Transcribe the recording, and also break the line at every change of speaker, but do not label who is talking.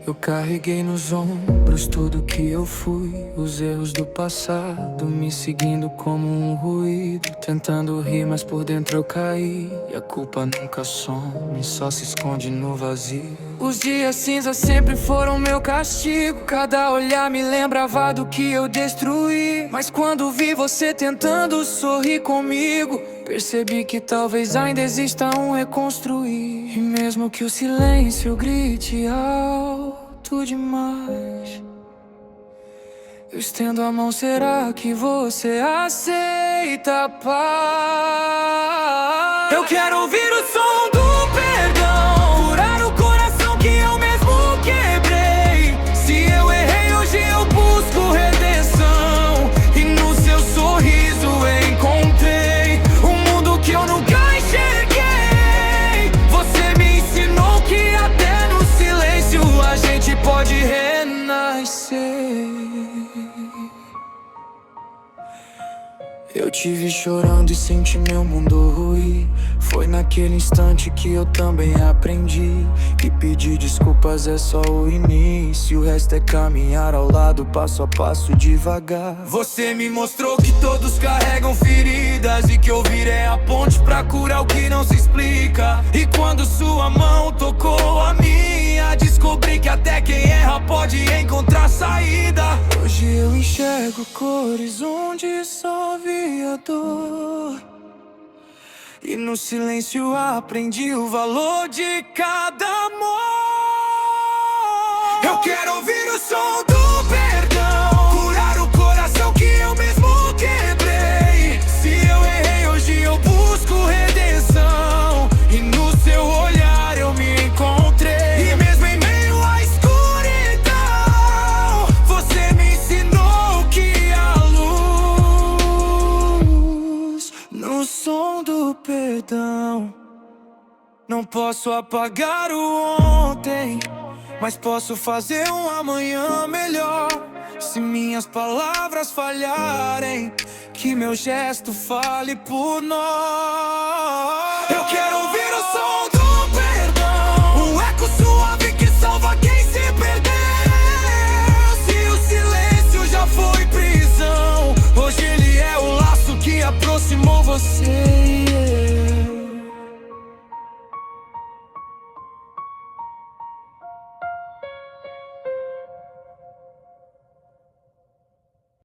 Eu carreguei nos ombros tudo que eu fui, os erros do passado me seguindo como um ruído. Tentando rir, mas por dentro eu caí, e a culpa nunca some, só se esconde no vazio. Os dias cinzas sempre foram meu castigo, cada olhar me lembrava do que eu destruí. Mas quando vi você tentando sorrir comigo, percebi que talvez ainda exista um reconstruir. E mesmo que o silêncio grite alto demais, eu estendo a mão, será que você aceita a paz? Eu quero ouvir o som do perdão, curar o coração que eu mesmo quebrei. Se eu errei, hoje eu busco redenção, e no seu sorriso encontrei um mundo que eu nunca enxerguei. Você me ensinou que até no silêncio a gente pode renascer. Eu te vi chorando e senti meu mundo ruir. Foi naquele instante que eu também aprendi que pedir desculpas é só o início, o resto é caminhar ao lado, passo a passo, devagar. Você me mostrou que todos carregam feridas e que ouvir é a ponte pra curar o que não se explica. E quando sua mão tocou a minha, descobri que até quem erra pode encontrar saída. Hoje eu enxergo cores onde só via dor, e no silêncio aprendi o valor de cada amor. Eu quero ouvir o som do perdão, curar o coração que eu mesmo quebrei. Se eu errei, hoje eu busco redenção, e no seu olhar eu me encontrei. E mesmo em meio à escuridão, você me ensinou que há luz no som do perdão. Não posso apagar o ontem, mas posso fazer um amanhã melhor. Se minhas palavras falharem, que meu gesto fale por nós. Eu quero ouvir o som